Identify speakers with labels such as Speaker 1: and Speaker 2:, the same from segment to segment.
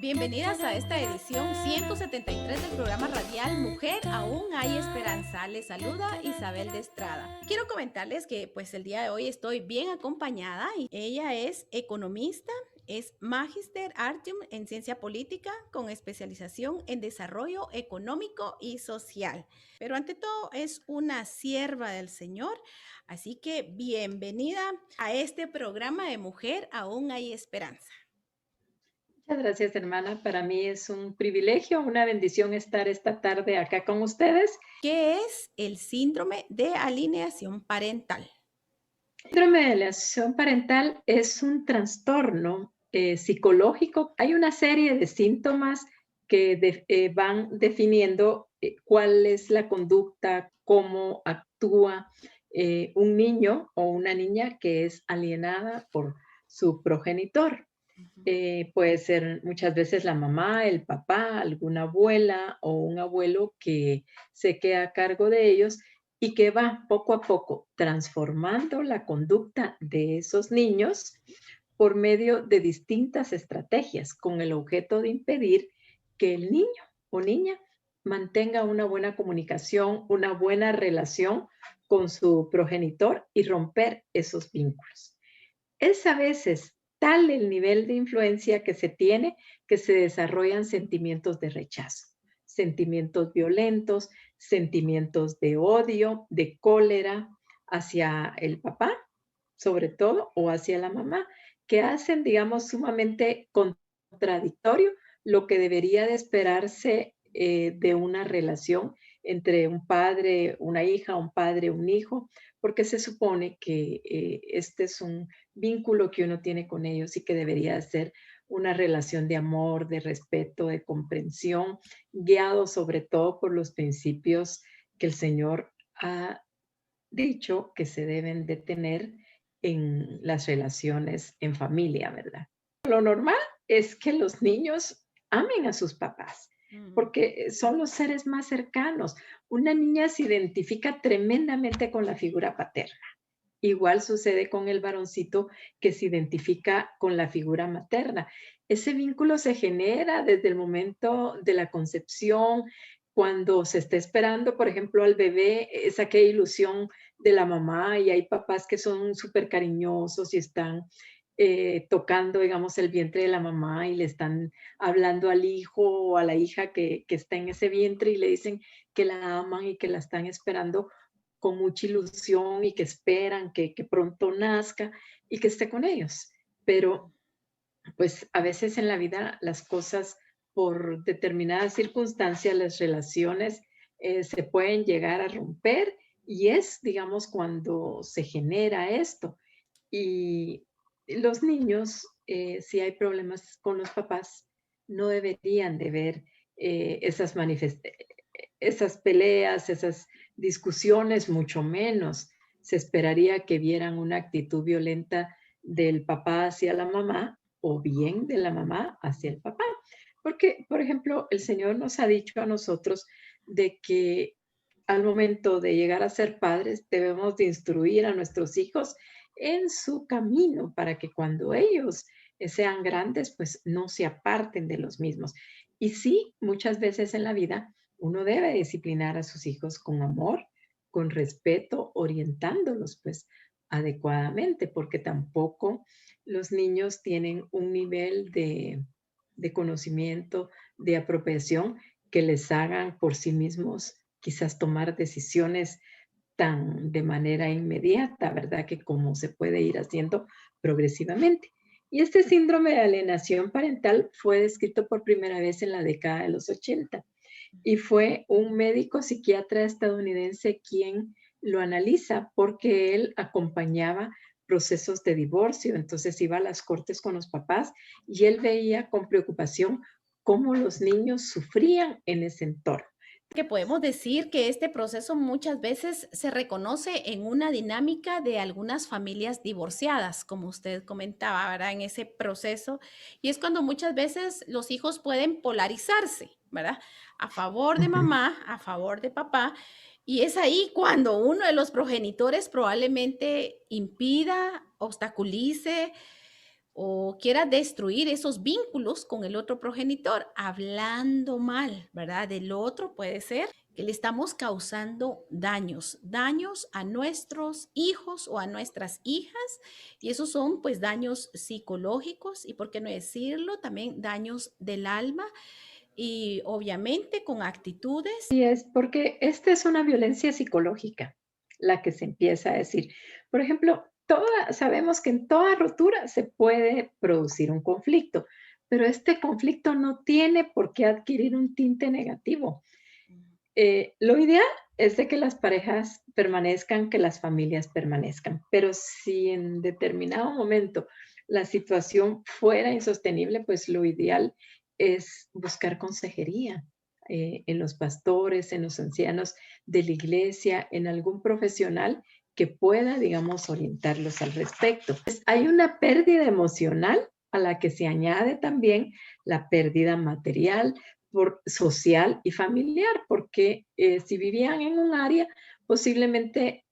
Speaker 1: Bienvenidas a esta edición 173 del programa radial Mujer, aún hay esperanza. Les saluda Isabel de Estrada. Quiero comentarles que pues el día de hoy estoy bien acompañada y ella es economista, es Magister Artium en Ciencia Política con especialización en Desarrollo Económico y Social. Pero ante todo es una sierva del Señor, así que bienvenida a este programa de Mujer, aún hay esperanza.
Speaker 2: Muchas gracias, hermana. Para mí es un privilegio, una bendición estar esta tarde acá con ustedes.
Speaker 1: ¿Qué es el síndrome de alienación parental?
Speaker 2: El síndrome de alienación parental es un trastorno psicológico. Hay una serie de síntomas que van definiendo cuál es la conducta, cómo actúa un niño o una niña que es alienada por su progenitor. Puede ser muchas veces la mamá, el papá, alguna abuela o un abuelo que se queda a cargo de ellos y que va poco a poco transformando la conducta de esos niños por medio de distintas estrategias con el objeto de impedir que el niño o niña mantenga una buena comunicación, una buena relación con su progenitor y romper esos vínculos. Es a veces tal el nivel de influencia que se tiene que se desarrollan sentimientos de rechazo, sentimientos violentos, sentimientos de odio, de cólera hacia el papá, sobre todo, o hacia la mamá, que hacen, digamos, sumamente contradictorio lo que debería de esperarse de una relación entre un padre, una hija, un padre, un hijo, porque se supone que este es un vínculo que uno tiene con ellos y que debería ser una relación de amor, de respeto, de comprensión, guiado sobre todo por los principios que el Señor ha dicho que se deben de tener en las relaciones en familia, ¿verdad? Lo normal es que los niños amen a sus papás,
Speaker 1: Mm.
Speaker 2: porque son los seres más cercanos. Una niña se identifica tremendamente con la figura paterna. Igual sucede con el varoncito que se identifica con la figura materna. Ese vínculo se genera desde el momento de la concepción, cuando se está esperando, por ejemplo, al bebé, es aquella ilusión de la mamá y hay papás que son súper cariñosos y están tocando, digamos, el vientre de la mamá y le están hablando al hijo o a la hija que está en ese vientre y le dicen que la aman y que la están esperando con mucha ilusión y que esperan que pronto nazca y que esté con ellos. Pero pues a veces en la vida las cosas por determinadas circunstancias, las relaciones se pueden llegar a romper y es, digamos, cuando se genera esto. Y los niños, si hay problemas con los papás, no deberían de ver esas esas peleas, esas discusiones, mucho menos. Se esperaría que vieran una actitud violenta del papá hacia la mamá o bien de la mamá hacia el papá. Porque, por ejemplo, el Señor nos ha dicho a nosotros de que al momento de llegar a ser padres debemos de instruir a nuestros hijos en su camino para que cuando ellos sean grandes, pues no se aparten de los mismos. Y sí, muchas veces en la vida uno debe disciplinar a sus hijos con amor, con respeto, orientándolos pues adecuadamente, porque tampoco los niños tienen un nivel de conocimiento, de apropiación que les hagan por sí mismos quizás tomar decisiones tan de manera inmediata, ¿verdad? Que como se puede ir haciendo progresivamente. Y este síndrome de alienación parental fue descrito por primera vez en la década de los 80 y fue un médico psiquiatra estadounidense quien lo analiza porque él acompañaba procesos de divorcio, entonces iba a las cortes con los papás y él veía con preocupación cómo los niños sufrían en ese entorno.
Speaker 1: Que podemos decir que este proceso muchas veces se reconoce en una dinámica de algunas familias divorciadas, como usted comentaba, ¿verdad? En ese proceso. Y es cuando muchas veces los hijos pueden polarizarse, ¿verdad? A favor de
Speaker 2: Ujú.
Speaker 1: mamá, a favor de papá. Y es ahí cuando uno de los progenitores probablemente impida, obstaculice o quiera destruir esos vínculos con el otro progenitor, hablando mal, ¿verdad? Del otro puede ser que le estamos causando daños, daños a nuestros hijos o a nuestras hijas, y esos son pues daños psicológicos y, por qué no decirlo, también daños del alma y obviamente con actitudes.
Speaker 2: Y es porque esta es una violencia psicológica, la que se empieza a decir. Por ejemplo, sabemos que en toda ruptura se puede producir un conflicto, pero este conflicto no tiene por qué adquirir un tinte negativo. Lo ideal es de que las parejas permanezcan, que las familias permanezcan, pero si en determinado momento la situación fuera insostenible, pues lo ideal es buscar consejería en los pastores, en los ancianos de la iglesia, en algún profesional que pueda, digamos, orientarlos al respecto. Pues hay una pérdida emocional a la que se añade también la pérdida material, social y familiar, porque si vivían en un área, posiblemente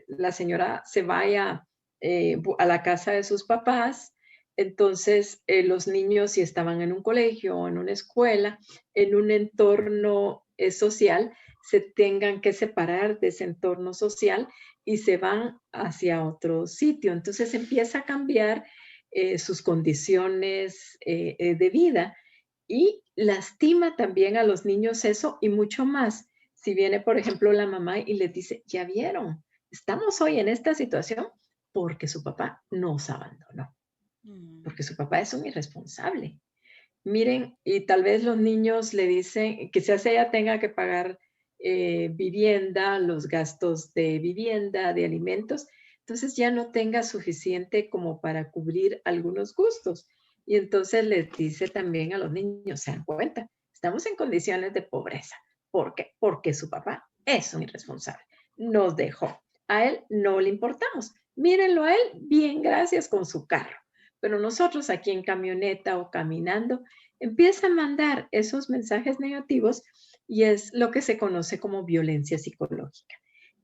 Speaker 2: la señora se vaya a la casa de sus papás, entonces los niños si estaban en un colegio o en una escuela, en un entorno social, se tengan que separar de ese entorno social y se van hacia otro sitio. Entonces empieza a cambiar sus condiciones de vida y lastima también a los niños eso y mucho más. Si viene, por ejemplo, la mamá y les dice, ya vieron, estamos hoy en esta situación porque su papá nos abandonó,
Speaker 1: Mm.
Speaker 2: porque su papá es un irresponsable. Miren, y tal vez los niños le dicen que quizás ella tenga que pagar vivienda, los gastos de vivienda, de alimentos, entonces ya no tenga suficiente como para cubrir algunos gustos. Y entonces les dice también a los niños, se dan cuenta, estamos en condiciones de pobreza. ¿Por qué? Porque su papá es un irresponsable. Nos dejó. A él no le importamos. Mírenlo a él, bien, gracias con su carro. Pero nosotros aquí en camioneta o caminando, empieza a mandar esos mensajes negativos y es lo que se conoce como violencia psicológica.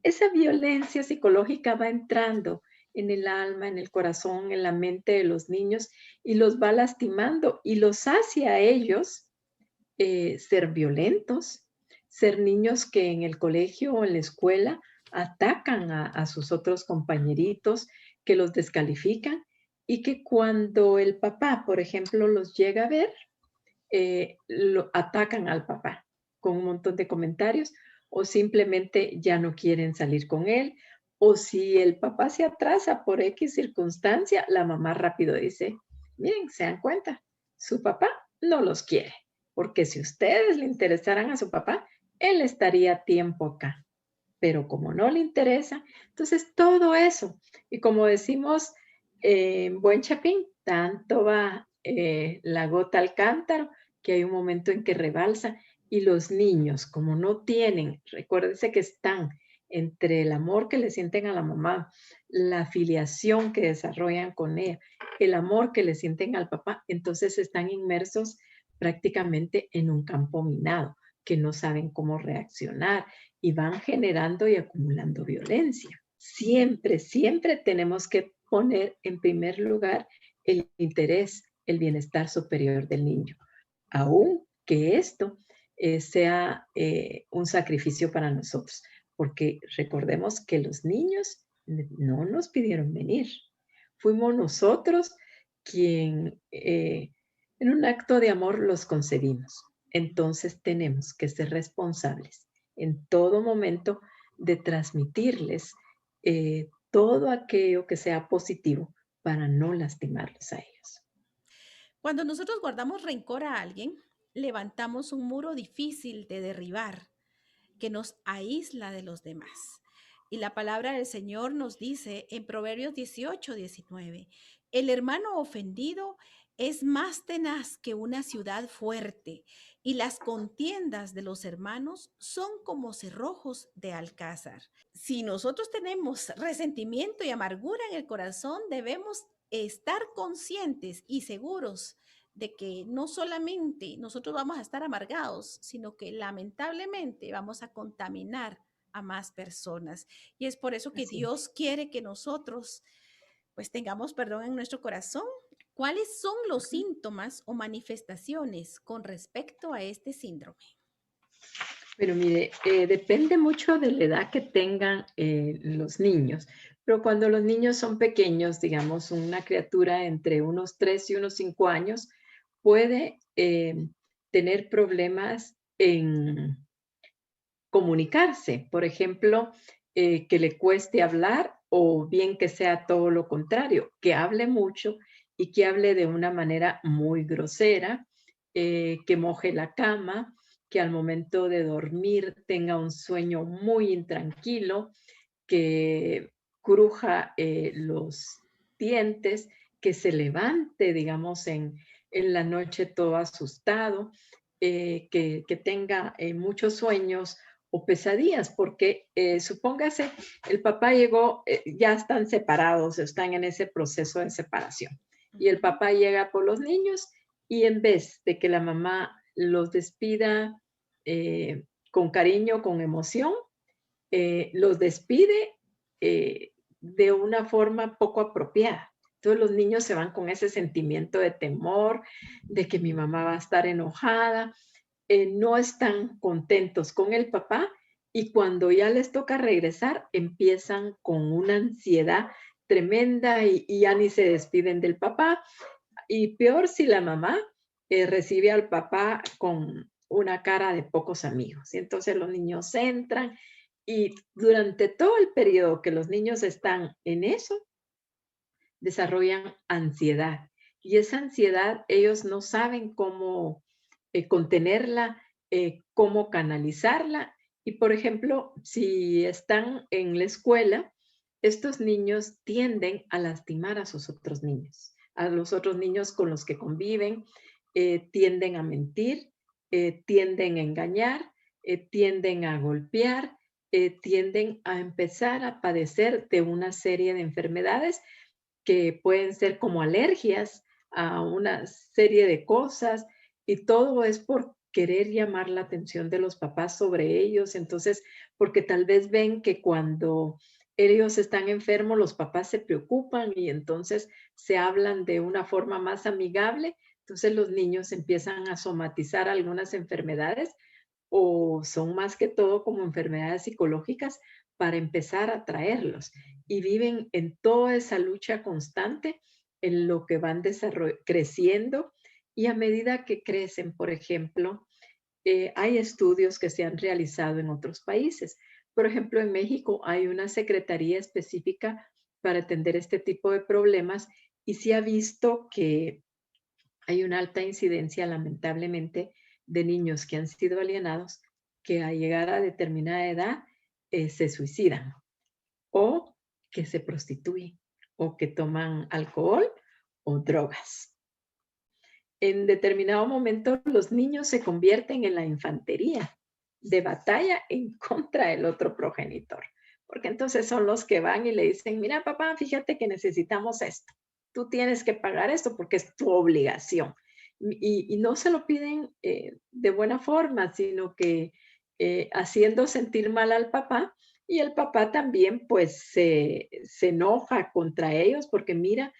Speaker 2: Esa violencia psicológica va entrando en el alma, en el corazón, en la mente de los niños y los va lastimando y los hace a ellos ser violentos, ser niños que en el colegio o en la escuela atacan a sus otros compañeritos, que los descalifican y que cuando el papá, por ejemplo, los llega a ver, lo atacan al papá con un montón de comentarios o simplemente ya no quieren salir con él. O si el papá se atrasa por X circunstancia, la mamá rápido dice, miren, se dan cuenta, su papá no los quiere, porque si ustedes le interesaran a su papá, él estaría a tiempo acá. Pero como no le interesa, entonces todo eso. Y como decimos en buen chapín, tanto va la gota al cántaro que hay un momento en que rebalsa y los niños, como no tienen, recuérdense que están entre el amor que le sienten a la mamá, la filiación que desarrollan con ella, el amor que le sienten al papá, entonces están inmersos prácticamente en un campo minado, que no saben cómo reaccionar y van generando y acumulando violencia. Siempre, siempre tenemos que poner en primer lugar el interés, el bienestar superior del niño aún que esto sea un sacrificio para nosotros, porque recordemos que los niños no nos pidieron venir, fuimos nosotros quien en un acto de amor los concebimos. Entonces tenemos que ser responsables en todo momento de transmitirles todo aquello que sea positivo para no lastimarlos a ellos.
Speaker 1: Cuando nosotros guardamos rencor a alguien, levantamos un muro difícil de derribar que nos aísla de los demás. Y la palabra del Señor nos dice en Proverbios 18-19: el hermano ofendido es más tenaz que una ciudad fuerte, y las contiendas de los hermanos son como cerrojos de alcázar. Si nosotros tenemos resentimiento y amargura en el corazón, debemos estar conscientes y seguros de que no solamente nosotros vamos a estar amargados, sino que lamentablemente vamos a contaminar a más personas. Y es por eso que
Speaker 2: Así es.
Speaker 1: Dios quiere que nosotros pues tengamos perdón en nuestro corazón ¿Cuáles son los síntomas o manifestaciones con respecto a este síndrome?
Speaker 2: Pero mire, depende mucho de la edad que tengan los niños. Pero cuando los niños son pequeños, digamos, una criatura entre unos 3 y unos 5 años puede tener problemas en comunicarse. Por ejemplo, que le cueste hablar o bien que sea todo lo contrario, que hable mucho y que hable de una manera muy grosera, que moje la cama, que al momento de dormir tenga un sueño muy intranquilo, que cruja los dientes, que se levante, digamos, en la noche todo asustado, que tenga muchos sueños o pesadillas, porque supóngase, el papá llegó, ya están separados, están en ese proceso de separación, y el
Speaker 1: Ujú.
Speaker 2: papá llega por los niños y en vez de que la mamá los despida con cariño, con emoción, los despide de una forma poco apropiada. Entonces los niños se van con ese sentimiento de temor, de que mi mamá va a estar enojada, no están contentos con el papá y cuando ya les toca regresar empiezan con una ansiedad tremenda y ya ni se despiden del papá. Y peor si la mamá recibe al papá con una cara de pocos amigos. Y entonces los niños entran y durante todo el periodo que los niños están en eso, desarrollan ansiedad. Y esa ansiedad ellos no saben cómo contenerla, cómo canalizarla. Y por ejemplo, si están en la escuela, estos niños tienden a lastimar a sus otros niños, a los otros niños con los que conviven, tienden a mentir, tienden a engañar, tienden a golpear, tienden a empezar a padecer de una serie de enfermedades que pueden ser como alergias a una serie de cosas y todo es por querer llamar la atención de los papás sobre ellos. Entonces, porque tal vez ven que cuando ellos están enfermos, los papás se preocupan y entonces se hablan de una forma más amigable. Entonces los niños empiezan a somatizar algunas enfermedades o son más que todo como enfermedades psicológicas para empezar a traerlos y viven en toda esa lucha constante en lo que van creciendo y a medida que crecen, por ejemplo, hay estudios que se han realizado en otros países. Por ejemplo, en México hay una secretaría específica para atender este tipo de problemas y se ha visto que hay una alta incidencia, lamentablemente, de niños que han sido alienados, que al llegar a determinada edad se suicidan o que se prostituyen o que toman alcohol o drogas. En determinado momento, los niños se convierten en la infantería de batalla en contra del otro progenitor, porque entonces son los que van y le dicen, mira papá, fíjate que necesitamos esto, tú tienes que pagar esto porque es tu obligación. Y no se lo piden de buena forma, sino que haciendo sentir mal al papá y el papá también pues se enoja contra ellos porque mira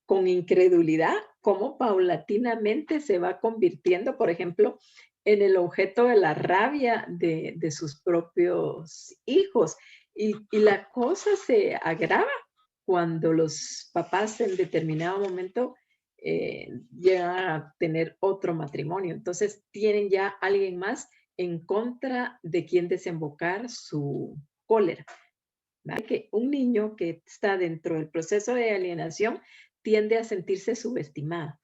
Speaker 2: con incredulidad cómo paulatinamente se va convirtiendo, por ejemplo, en el objeto de la rabia de sus propios hijos. Y la cosa se agrava cuando los papás en determinado momento llegan a tener otro matrimonio. Entonces tienen ya alguien más en contra de quien desembocar su cólera. ¿Vale? Que un niño que está dentro del proceso de alienación tiende a sentirse subestimado,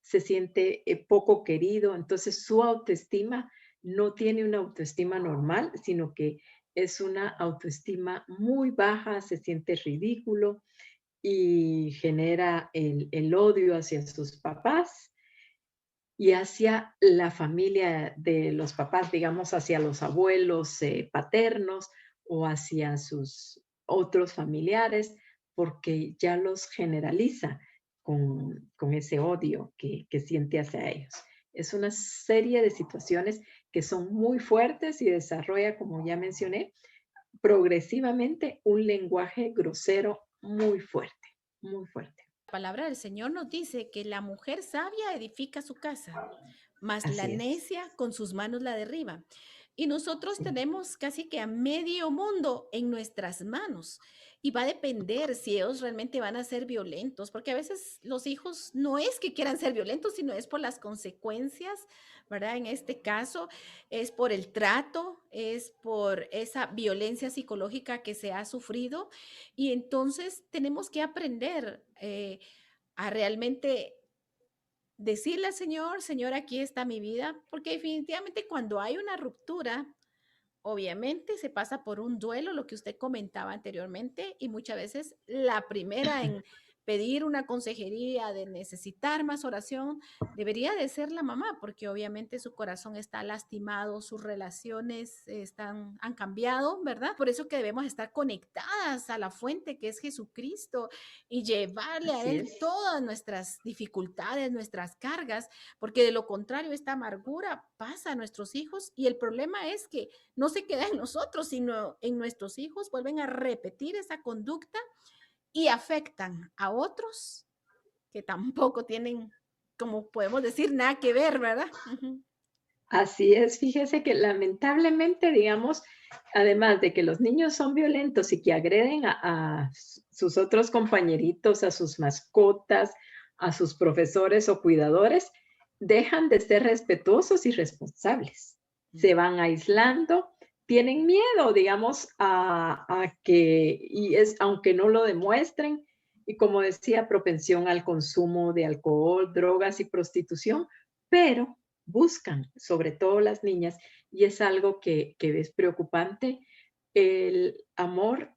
Speaker 2: se siente poco querido, entonces su autoestima no tiene una autoestima normal, sino que es una autoestima muy baja, se siente ridículo y genera el odio hacia sus papás y hacia la familia de los papás, digamos, hacia los abuelos paternos o hacia sus otros familiares, porque ya los generaliza con ese odio que siente hacia ellos. Es una serie de situaciones que son muy fuertes y desarrolla, como ya mencioné, progresivamente un lenguaje grosero muy fuerte, muy fuerte.
Speaker 1: La palabra del Señor nos dice que la mujer sabia edifica su casa, mas la
Speaker 2: Así es.
Speaker 1: necia con sus manos la derriba. Y nosotros
Speaker 2: Sí,
Speaker 1: tenemos casi que a medio mundo en nuestras manos. Y va a depender si ellos realmente van a ser violentos, porque a veces los hijos no es que quieran ser violentos, sino es por las consecuencias, ¿verdad? En este caso es por el trato, es por esa violencia psicológica que se ha sufrido. Y entonces tenemos que aprender a realmente decirle al Señor, Señor, aquí está mi vida, porque definitivamente cuando hay una ruptura, obviamente se pasa por un duelo, lo que usted comentaba anteriormente, y muchas veces la primera en pedir una consejería, de necesitar más oración, debería de ser la mamá, porque obviamente su corazón está lastimado, sus relaciones han cambiado, ¿verdad? Por eso que debemos estar conectadas a la fuente que es Jesucristo y llevarle a
Speaker 2: así
Speaker 1: Él
Speaker 2: es.
Speaker 1: todas nuestras dificultades, nuestras cargas, porque de lo contrario esta amargura pasa a nuestros hijos y el problema es que no se queda en nosotros, sino en nuestros hijos, vuelven a repetir esa conducta y afectan a otros que tampoco tienen, como podemos decir, nada que ver, ¿verdad? Ujú.
Speaker 2: Así es, fíjese que lamentablemente, digamos, además de que los niños son violentos y que agreden a sus otros compañeritos, a sus mascotas, a sus profesores o cuidadores, dejan de ser respetuosos y responsables. Se van aislando, tienen miedo, digamos, a que, y es, aunque no lo demuestren, y como decía, propensión al consumo de alcohol, drogas y prostitución, pero buscan, sobre todo las niñas, y es algo que es preocupante, el amor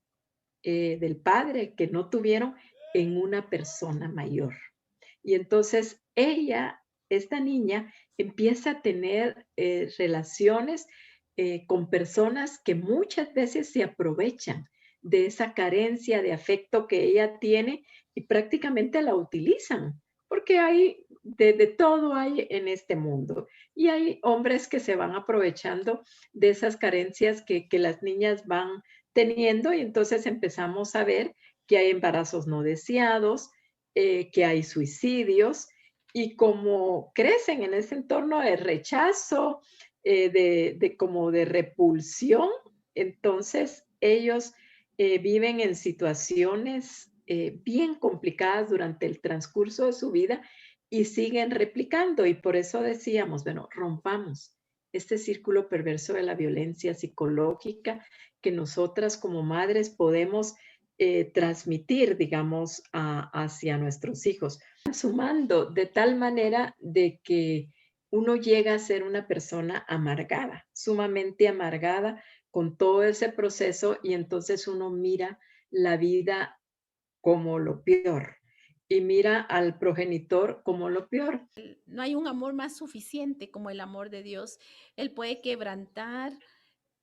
Speaker 2: del padre que no tuvieron en una persona mayor. Y entonces ella, esta niña, empieza a tener relaciones con personas que muchas veces se aprovechan de esa carencia de afecto que ella tiene y prácticamente la utilizan, porque hay de todo hay en este mundo. Y hay hombres que se van aprovechando de esas carencias que las niñas van teniendo y entonces empezamos a ver que hay embarazos no deseados, que hay suicidios y como crecen en ese entorno de rechazo, como de repulsión, entonces ellos viven en situaciones bien complicadas durante el transcurso de su vida y siguen replicando. Y por eso decíamos, bueno, rompamos este círculo perverso de la violencia psicológica que nosotras como madres podemos transmitir, digamos, hacia nuestros hijos, sumando de tal manera de que uno llega a ser una persona amargada, sumamente amargada con todo ese proceso y entonces uno mira la vida como lo peor y mira al progenitor como lo peor.
Speaker 1: No hay un amor más suficiente como el amor de Dios. Él puede quebrantar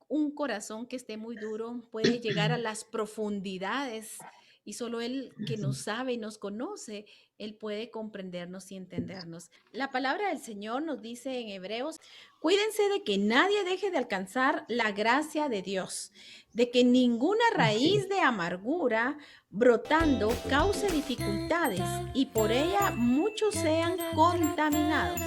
Speaker 1: un corazón que esté muy duro, puede llegar a las profundidades y solo Él que nos sabe y nos conoce, Él puede comprendernos y entendernos. La palabra del Señor nos dice en Hebreos, cuídense de que nadie deje de alcanzar la gracia de Dios, de que ninguna
Speaker 2: Así
Speaker 1: raíz de amargura brotando cause dificultades y por ella muchos sean contaminados.